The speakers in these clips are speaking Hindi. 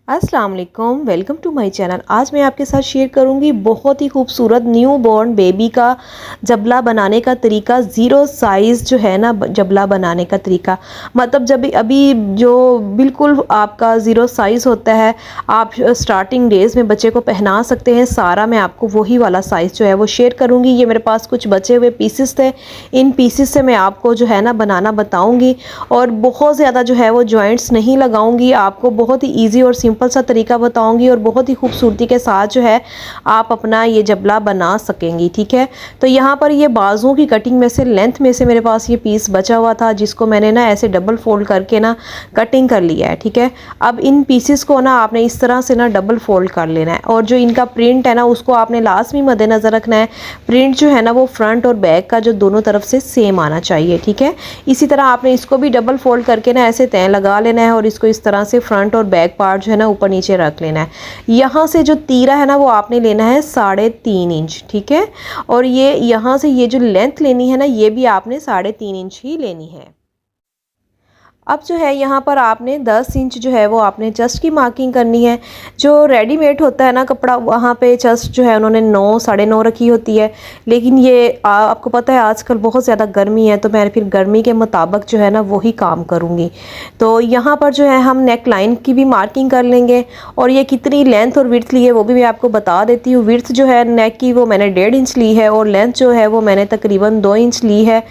अस्सलाम वालेकुम, वेलकम टू माय चैनल। आज मैं आपके साथ शेयर करूंगी बहुत ही खूबसूरत न्यू बॉर्न बेबी का जबला बनाने का तरीका। ज़ीरो साइज़ जो है ना जबला बनाने का तरीका, मतलब जब अभी जो बिल्कुल आपका ज़ीरो साइज़ होता है, आप स्टार्टिंग डेज़ में बच्चे को पहना सकते हैं सारा। मैं आपको वही वाला साइज़ जो है वो शेयर करूँगी। ये मेरे पास कुछ बचे हुए पीसेस थे, इन पीसेस से मैं आपको जो है ना बनाना बताऊँगी और बहुत ज़्यादा जो है वो जॉइंट्स नहीं लगाऊँगी। आपको बहुत ही ईजी और सिंपल सा तरीका बताऊंगी और बहुत ही खूबसूरती के साथ जो है आप अपना ये जबला बना सकेंगी। ठीक है, तो यहाँ पर ये बाजुओं की कटिंग में से लेंथ में से मेरे पास ये पीस बचा हुआ था, जिसको मैंने ना ऐसे डबल फोल्ड करके ना कटिंग कर लिया है। ठीक है, अब इन पीसेस को ना आपने इस तरह से ना डबल फोल्ड कर लेना है और जो इनका प्रिंट है ना उसको आपने लास्ट में मद्देनजर रखना है। प्रिंट जो है ना वो फ्रंट और बैक का जो दोनों तरफ से सेम आना चाहिए। ठीक है, इसी तरह आपने इसको भी डबल फोल्ड करके ना ऐसे तय लगा लेना है और इसको इस तरह से फ्रंट और बैक पार्ट जो है ना ऊपर नीचे रख लेना है। यहाँ से जो तीरा है ना वो आपने लेना है 3.5 इंच। ठीक है, और ये यहाँ से ये जो लेंथ लेनी है ना ये भी आपने 3.5 इंच ही लेनी है। अब जो है यहाँ पर आपने 10 इंच जो है वो आपने चेस्ट की मार्किंग करनी है। जो रेडीमेड होता है ना कपड़ा, वहाँ पे चेस्ट जो है उन्होंने 9 9.5 रखी होती है, लेकिन ये आपको पता है आजकल बहुत ज़्यादा गर्मी है, तो मैं फिर गर्मी के मुताबिक जो है ना वही काम करूँगी। तो यहाँ पर जो है हम नेक लाइन की भी मार्किंग कर लेंगे और ये कितनी लेंथ और विड्थ ली है वो भी मैं आपको बता देती हूँ। विड्थ जो है नेक की वो मैंने 1.5 इंच ली है और लेंथ जो है वो मैंने तकरीबन 2 इंच ली है।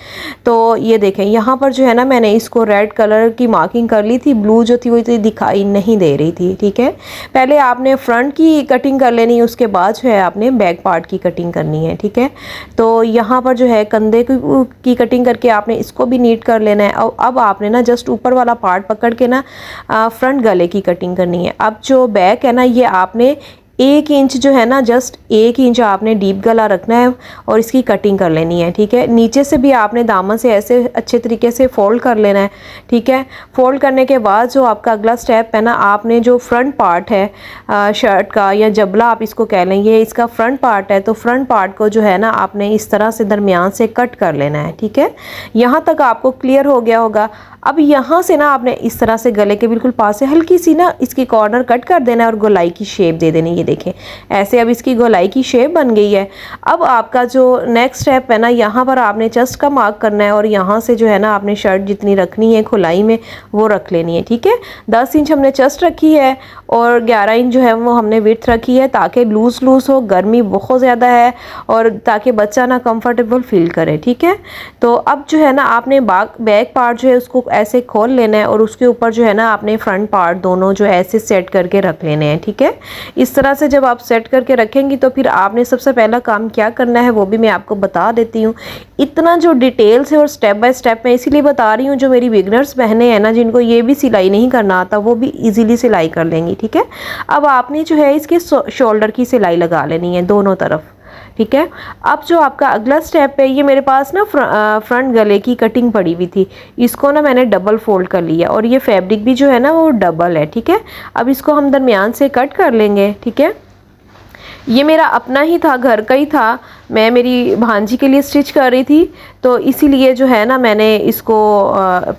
तो ये देखें यहाँ पर जो है ना मैंने इसको रेड कलर की मार्किंग कर ली थी, ब्लू जो थी वो इतनी दिखाई नहीं दे रही थी। ठीक है, पहले आपने फ्रंट की कटिंग कर लेनी है, उसके बाद जो है आपने बैक पार्ट की कटिंग करनी है। ठीक है, तो यहाँ पर जो है कंधे की कटिंग करके आपने इसको भी नीट कर लेना है। और अब आपने ना जस्ट ऊपर वाला पार्ट पकड़ के ना फ्रंट गले की कटिंग करनी है। अब जो बैक है ना ये आपने 1 इंच जो है ना जस्ट 1 इंच आपने डीप गला रखना है और इसकी कटिंग कर लेनी है। ठीक है, नीचे से भी आपने दामन से ऐसे अच्छे तरीके से फोल्ड कर लेना है। ठीक है, फोल्ड करने के बाद जो आपका अगला स्टेप है ना, आपने जो फ्रंट पार्ट है शर्ट का या जबला आप इसको कह लें, ये इसका फ्रंट पार्ट है, तो फ्रंट पार्ट को जो है ना आपने इस तरह से दरमियान से कट कर लेना है। ठीक है, यहाँ तक आपको क्लियर हो गया होगा। अब यहाँ से ना आपने इस तरह से गले के बिल्कुल पास से हल्की सी ना इसकी कॉर्नर कट कर देना है और गोलाई की शेप दे देनी है। ये देखें ऐसे अब इसकी गोलाई की शेप बन गई है। अब आपका जो नेक्स्ट स्टेप है ना, यहाँ पर आपने चेस्ट का मार्क करना है और यहाँ से जो है ना आपने शर्ट जितनी रखनी है खुलाई में वो रख लेनी है। ठीक है, 10 इंच हमने चेस्ट रखी है और 11 इंच जो है वो हमने विड्थ रखी है, ताकि लूज हो, गर्मी बहुत ज़्यादा है और ताकि बच्चा ना कंफर्टेबल फील करे। ठीक है, तो अब जो है ना आपने बैक पार्ट जो है उसको ऐसे खोल लेना है और उसके ऊपर जो है ना आपने फ्रंट पार्ट दोनों जो ऐसे सेट करके रख लेने हैं। ठीक है, इस तरह से जब आप सेट करके रखेंगी तो फिर आपने सबसे पहला काम क्या करना है वो भी मैं आपको बता देती हूँ। इतना जो डिटेल्स है और स्टेप बाय स्टेप मैं इसीलिए बता रही हूँ, जो मेरी बिगनर्स बहनें हैं ना जिनको ये भी सिलाई नहीं करना आता वो भी इजीली सिलाई कर लेंगी। ठीक है, अब आपने जो है इसके शोल्डर की सिलाई लगा लेनी है दोनों तरफ। ठीक है, अब जो आपका अगला स्टेप है, ये मेरे पास ना फ्रंट गले की कटिंग पड़ी हुई थी, इसको ना मैंने डबल फोल्ड कर लिया और ये फैब्रिक भी जो है ना वो डबल है। ठीक है, अब इसको हम दरमियान से कट कर लेंगे। ठीक है, ये मेरा अपना ही था, घर का ही था, मैं मेरी भांजी के लिए स्टिच कर रही थी, तो इसीलिए जो है ना मैंने इसको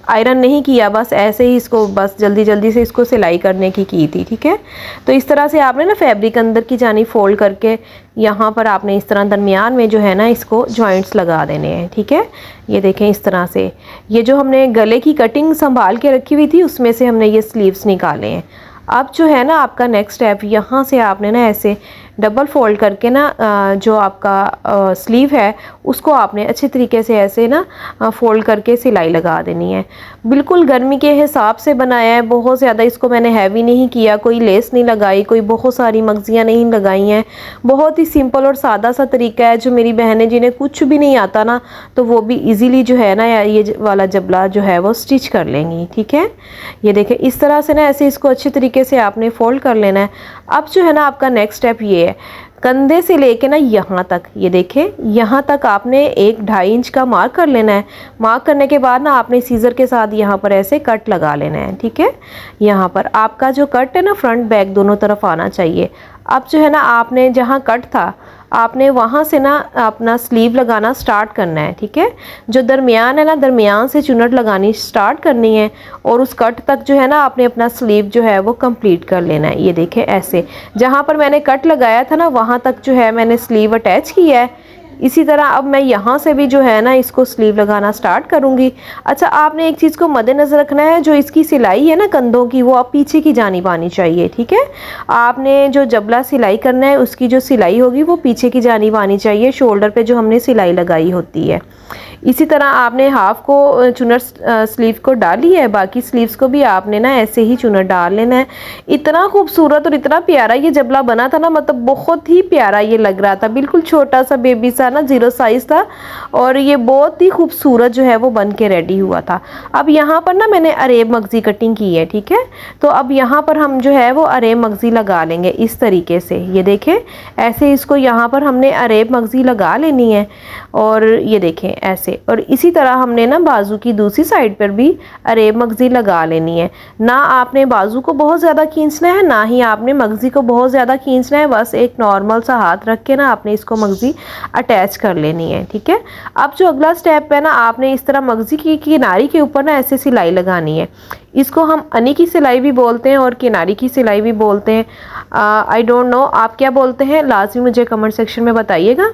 आयरन नहीं किया, बस ऐसे ही इसको बस जल्दी से इसको सिलाई करने की थी। ठीक है, तो इस तरह से आपने ना फैब्रिक अंदर की जानी फोल्ड करके यहाँ पर आपने इस तरह दरमियान में जो है ना इसको जॉइंट्स लगा देने हैं। ठीक है, ये देखें इस तरह से ये जो हमने गले की कटिंग संभाल के रखी हुई थी उसमें से हमने ये स्लीव्स निकाले हैं। अब जो है ना आपका नेक्स्ट स्टेप, यहाँ से आपने ना ऐसे डबल फोल्ड करके ना जो आपका स्लीव है उसको आपने अच्छे तरीके से ऐसे ना फोल्ड करके सिलाई लगा देनी है। बिल्कुल गर्मी के हिसाब से बनाया है, बहुत ज़्यादा इसको मैंने हैवी नहीं किया, कोई लेस नहीं लगाई, कोई बहुत सारी मगजियाँ नहीं लगाई हैं। बहुत ही सिंपल और सादा सा तरीका है, जो मेरी बहनें जिन्हें कुछ भी नहीं आता ना तो वो भी इजीली जो है ना ये वाला जबला जो है वो स्टिच कर लेंगी। ठीक है, ये देखें इस तरह से ना ऐसे इसको अच्छे तरीके से आपने फोल्ड कर लेना है। अब जो है ना आपका नेक्स्ट स्टेप ये है, कंधे से लेके ना यहाँ तक, ये देखें यहाँ तक आपने 1-2.5 इंच का मार्क कर लेना है। मार्क करने के बाद ना आपने सीजर के साथ यहाँ पर ऐसे कट लगा लेना है। ठीक है, यहाँ पर आपका जो कट है ना फ्रंट बैक दोनों तरफ आना चाहिए। अब जो है ना आपने जहाँ कट था आपने वहाँ से ना अपना स्लीव लगाना स्टार्ट करना है। ठीक है, जो दरमियान है ना, दरमियान से चुन्नट लगानी स्टार्ट करनी है और उस कट तक जो है ना आपने अपना स्लीव जो है वो कंप्लीट कर लेना है। ये देखें ऐसे, जहाँ पर मैंने कट लगाया था ना वहाँ तक जो है मैंने स्लीव अटैच किया है। इसी तरह अब मैं यहाँ से भी जो है ना इसको स्लीव लगाना स्टार्ट करूँगी। अच्छा, आपने एक चीज़ को मद्देनज़र रखना है, जो इसकी सिलाई है ना कंधों की, वो आप पीछे की जानिब आनी चाहिए। ठीक है, आपने जो जबला सिलाई करना है उसकी जो सिलाई होगी वो पीछे की जानिब आनी चाहिए, शोल्डर पे जो हमने सिलाई लगाई होती है। इसी तरह आपने हाफ को चुनर स्लीव को डाली है, बाकी स्लीव्स को भी आपने ना ऐसे ही चुनर डाल लेना है। इतना खूबसूरत और इतना प्यारा ये जबला बना था ना, मतलब बहुत ही प्यारा ये लग रहा था, बिल्कुल छोटा सा बेबी सा ना, 0 साइज़ था और ये बहुत ही खूबसूरत जो है वो बन के रेडी हुआ था। अब यहाँ पर ना मैंने अरेब मगज़ी कटिंग की है। ठीक है, तो अब यहाँ पर हम जो है वो अरेब मगज़ी लगा लेंगे इस तरीके से। ये देखें ऐसे, इसको यहाँ पर हमने अरेब मगज़ी लगा लेनी है और ये देखें ऐसे। और इसी तरह हमने ना बाजू की दूसरी साइड पर भी अरेब मगज़ी लगा लेनी है। ना आपने बाजू को बहुत ज़्यादा खींचना है, ना ही आपने मगज़ी को बहुत ज़्यादा खींचना है, बस एक नॉर्मल सा हाथ रख के ना आपने इसको मगज़ी अटैच कर लेनी है। ठीक है, अब जो अगला स्टेप है ना, आपने इस तरह मगज़ी की किनारी के ऊपर ना ऐसे सिलाई लगानी है। इसको हम अनी की सिलाई भी बोलते हैं और किनारी की सिलाई भी बोलते हैं। आई डोंट नो आप क्या बोलते हैं, लाजमी मुझे कमेंट सेक्शन में बताइएगा।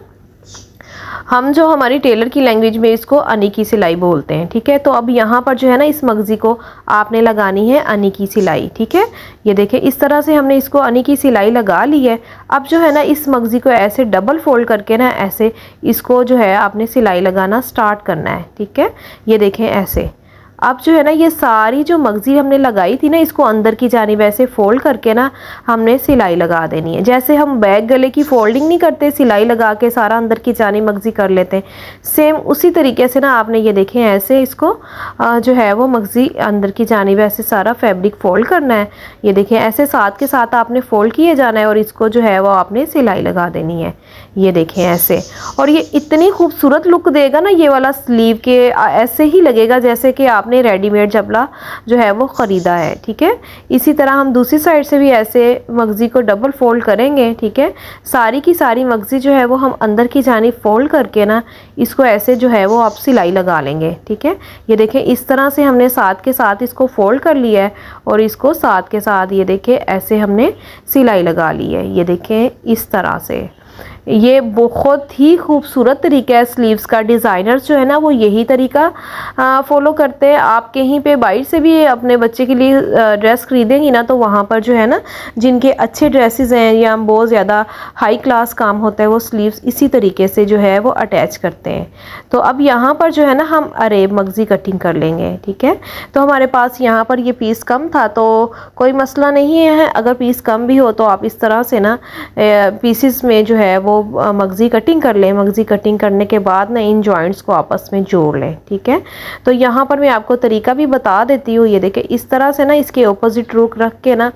हम जो हमारी टेलर की लैंग्वेज में इसको अनी की सिलाई बोलते हैं। ठीक है, तो अब यहाँ पर जो है ना इस मगज़ी को आपने लगानी है अनी की सिलाई। ठीक है, ये देखें इस तरह से हमने इसको अनी की सिलाई लगा ली है। अब जो है ना इस मगज़ी को ऐसे डबल फोल्ड करके ना ऐसे इसको जो है आपने सिलाई लगाना स्टार्ट करना है। ठीक है, ये देखें ऐसे। अब जो है ना ये सारी जो मगज़ी हमने लगाई थी ना, इसको अंदर की जानिब ऐसे फोल्ड करके ना हमने सिलाई लगा देनी है। जैसे हम बैक गले की फोल्डिंग नहीं करते, सिलाई लगा के सारा अंदर की जानिब मगज़ी कर लेते हैं, सेम उसी तरीके से ना आपने ये देखें ऐसे इसको जो है वो मगज़ी अंदर की जानिब ऐसे सारा फैब्रिक फोल्ड करना है। ये देखें ऐसे साथ के साथ आपने फोल्ड किए जाना है और इसको जो है वो आपने सिलाई लगा देनी है। ये देखें ऐसे, और ये इतनी खूबसूरत लुक देगा ना ये वाला स्लीव के, ऐसे ही लगेगा जैसे कि आपने रेडीमेड जबला जो है वो ख़रीदा है। ठीक है, इसी तरह हम दूसरी साइड से भी ऐसे मगज़ी को डबल फोल्ड करेंगे। ठीक है, सारी की सारी मगज़ी जो है वो हम अंदर की जानिब फोल्ड करके ना इसको ऐसे जो है वो आप सिलाई लगा लेंगे। ठीक है, ये देखें इस तरह से हमने साथ के साथ इसको फोल्ड कर लिया है और इसको साथ के साथ ये देखें ऐसे हमने सिलाई लगा ली है। ये देखें इस तरह से, ये बहुत ही खूबसूरत तरीका है स्लीव्स का। डिज़ाइनर्स जो है ना वो यही तरीका फॉलो करते हैं। आप कहीं पे बाहर से भी अपने बच्चे के लिए ड्रेस खरीदेंगी ना, तो वहाँ पर जो है ना जिनके अच्छे ड्रेसेस हैं या बहुत ज़्यादा हाई क्लास काम होता है, वो स्लीव्स इसी तरीके से जो है वो अटैच करते हैं। तो अब यहाँ पर जो है ना हम अरेब मगज़ी कटिंग कर लेंगे। ठीक है, तो हमारे पास यहाँ पर ये पीस कम था तो कोई मसला नहीं है, अगर पीस कम भी हो तो आप इस तरह से ना पीसेस में जो है वो मगज़ी कटिंग कर लें। मगज़ी कटिंग करने के बाद ना इन जॉइंट्स को आपस में जोड़ लें। ठीक है, तो यहाँ पर मैं आपको तरीका भी बता देती हूँ। ये देखें इस तरह से ना इसके ऑपोजिट रुख रख के ना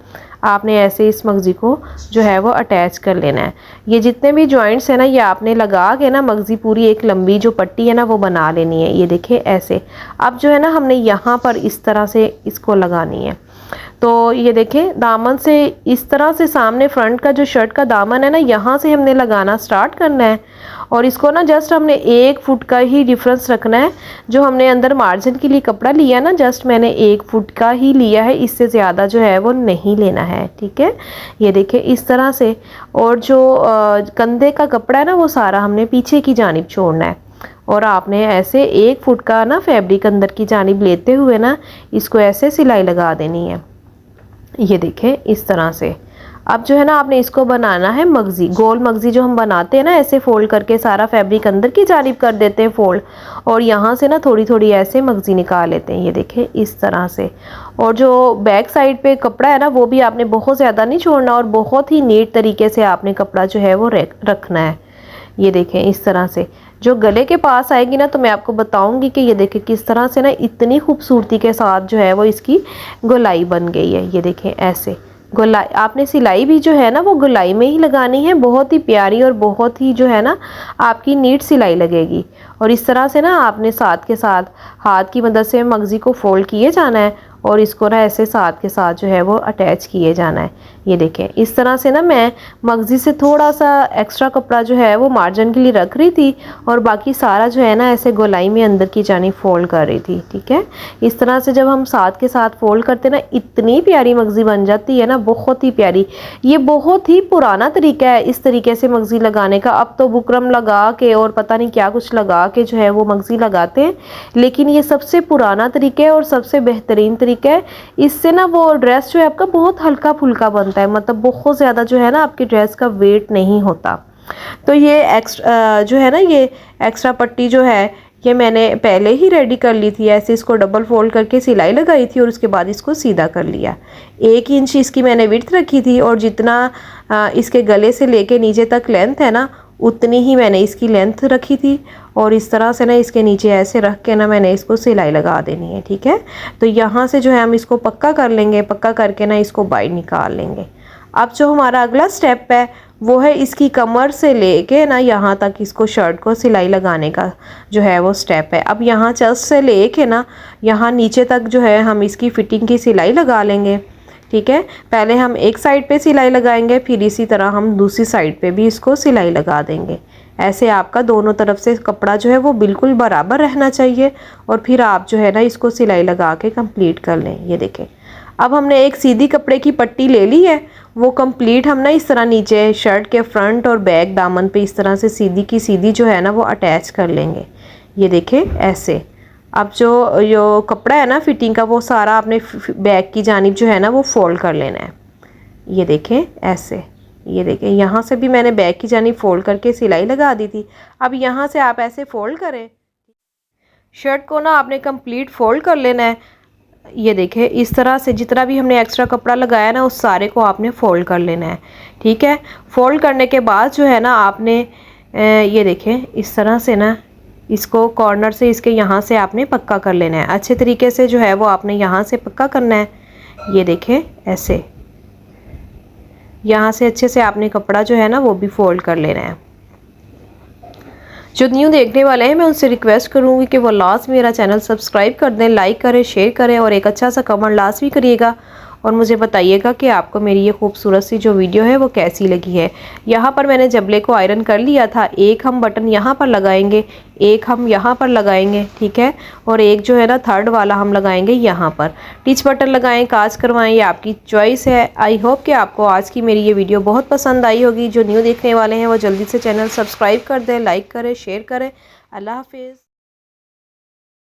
आपने ऐसे इस मगज़ी को जो है वो अटैच कर लेना है। ये जितने भी जॉइंट्स हैं ना ये आपने लगा के ना मगज़ी पूरी एक लंबी जो पट्टी है ना वो बना लेनी है। ये देखें ऐसे। अब जो है ना हमने यहाँ पर इस तरह से इसको लगानी है। तो ये देखें दामन से इस तरह से सामने फ्रंट का जो शर्ट का दामन है ना, यहाँ से हमने लगाना स्टार्ट करना है और इसको ना जस्ट हमने 1 फुट का ही डिफरेंस रखना है। जो हमने अंदर मार्जिन के लिए कपड़ा लिया ना, जस्ट मैंने 1 फुट का ही लिया है, इससे ज़्यादा जो है वो नहीं लेना है। ठीक है, ये देखें इस तरह से। और जो कंधे का कपड़ा है ना वो सारा हमने पीछे की जानिब छोड़ना है और आपने ऐसे 1 फुट का ना फैब्रिक अंदर की जानिब लेते हुए ना इसको ऐसे सिलाई लगा देनी है। ये देखें इस तरह से। अब जो है ना आपने इसको बनाना है मगज़ी, गोल मगज़ी जो हम बनाते हैं ना, ऐसे फोल्ड करके सारा फैब्रिक अंदर की जानिब कर देते हैं फोल्ड और यहाँ से ना थोड़ी थोड़ी ऐसे मगज़ी निकाल लेते हैं। ये देखें इस तरह से। और जो बैक साइड पे कपड़ा है ना वो भी आपने बहुत ज़्यादा नहीं छोड़ना और बहुत ही नीट तरीके से आपने कपड़ा जो है वो रखना है। ये देखें इस तरह से। जो गले के पास आएगी ना तो मैं आपको बताऊंगी कि ये देखें किस तरह से ना इतनी खूबसूरती के साथ जो है वो इसकी गोलाई बन गई है। ये देखें ऐसे गोलाई, आपने सिलाई भी जो है ना वो गोलाई में ही लगानी है। बहुत ही प्यारी और बहुत ही जो है ना आपकी नीट सिलाई लगेगी। और इस तरह से ना आपने साथ के साथ हाथ की मदद से मगज़ी को फोल्ड किए जाना है और इसको ना ऐसे साथ के साथ जो है वो अटैच किए जाना है। ये देखें, इस तरह से ना मैं मगज़ी से थोड़ा सा एक्स्ट्रा कपड़ा जो है वो मार्जिन के लिए रख रही थी और बाकी सारा जो है ना ऐसे गोलाई में अंदर की जानिब फोल्ड कर रही थी। ठीक है, इस तरह से जब हम साथ के साथ फोल्ड करते ना इतनी प्यारी मगज़ी बन जाती है ना, बहुत ही प्यारी। ये बहुत ही पुराना तरीका है इस तरीके से मगज़ी लगाने का। अब तो बुकरम लगा के और पता नहीं क्या कुछ लगा के जो है वो मगज़ी लगाते हैं, लेकिन ये सबसे पुराना तरीका है और सबसे बेहतरीन तरीका है। इससे ना वो ड्रेस जो है आपका बहुत हल्का फुल्का बनता है, मतलब बहुत ज़्यादा जो है ना आपकी ड्रेस का वेट नहीं होता। तो ये एक्स्ट्रा जो है ना, ये एक्स्ट्रा पट्टी जो है ये मैंने पहले ही रेडी कर ली थी। ऐसे इसको डबल फोल्ड करके सिलाई लगाई थी और उसके बाद इसको सीधा कर लिया। 1 इंच इसकी मैंने विड्थ रखी थी और जितना इसके गले से लेके नीचे तक लेंथ है ना उतनी ही मैंने इसकी लेंथ रखी थी और इस तरह से ना इसके नीचे ऐसे रख के ना मैंने इसको सिलाई लगा देनी है। ठीक है, तो यहाँ से जो है हम इसको पक्का कर लेंगे, पक्का करके ना इसको बाहर निकाल लेंगे। अब जो हमारा अगला स्टेप है वो है इसकी कमर से लेके ना यहाँ तक इसको शर्ट को सिलाई लगाने का जो है वो स्टेप है। अब यहाँ चेस्ट से लेके ना यहाँ नीचे तक जो है हम इसकी फिटिंग की सिलाई लगा लेंगे। ठीक है, पहले हम एक साइड पे सिलाई लगाएंगे, फिर इसी तरह हम दूसरी साइड पे भी इसको सिलाई लगा देंगे। ऐसे आपका दोनों तरफ से कपड़ा जो है वो बिल्कुल बराबर रहना चाहिए और फिर आप जो है ना इसको सिलाई लगा के कंप्लीट कर लें। ये देखें, अब हमने एक सीधी कपड़े की पट्टी ले ली है, वो कंप्लीट हम ना इस तरह नीचे शर्ट के फ्रंट और बैक दामन पे इस तरह से सीधी की सीधी जो है ना वो अटैच कर लेंगे। ये देखें ऐसे। अब जो कपड़ा है ना फिटिंग का वो सारा आपने बैक की जानिब जो है ना वो फोल्ड कर लेना है। ये देखें ऐसे। ये देखें, यहाँ से भी मैंने बैक की जानिब फोल्ड करके सिलाई लगा दी थी। अब यहाँ से आप ऐसे फोल्ड करें, शर्ट को ना आपने कंप्लीट फोल्ड कर लेना है। ये देखें, इस तरह से जितना भी हमने एक्स्ट्रा कपड़ा लगाया ना उस सारे को आपने फ़ोल्ड कर लेना है। ठीक है, फ़ोल्ड करने के बाद जो है ना आपने ये देखें इस तरह से ना इसको कॉर्नर से इसके यहाँ से आपने पक्का कर लेना है। अच्छे तरीके से जो है वो आपने यहाँ से पक्का करना है। ये देखें ऐसे, यहाँ से अच्छे से आपने कपड़ा जो है ना वो भी फ़ोल्ड कर लेना है। जो न्यू देखने वाले हैं मैं उनसे रिक्वेस्ट करूंगी कि वो लास्ट मेरा चैनल सब्सक्राइब कर दें, लाइक करें, शेयर करें और एक अच्छा सा कमेंट लास्ट भी करिएगा और मुझे बताइएगा कि आपको मेरी ये खूबसूरत सी जो वीडियो है वो कैसी लगी है। यहाँ पर मैंने जबले को आयरन कर लिया था। एक हम बटन यहाँ पर लगाएंगे, एक हम यहाँ पर लगाएंगे। ठीक है, और एक जो है ना थर्ड वाला हम लगाएंगे यहाँ पर। टिच बटन लगाएं, काज करवाएं, ये आपकी चॉइस है। आई होप कि आपको आज की मेरी ये वीडियो बहुत पसंद आई होगी। जो न्यू देखने वाले हैं वो जल्दी से चैनल सब्सक्राइब कर दें, लाइक करें, शेयर करें। अल्लाह हाफिज़।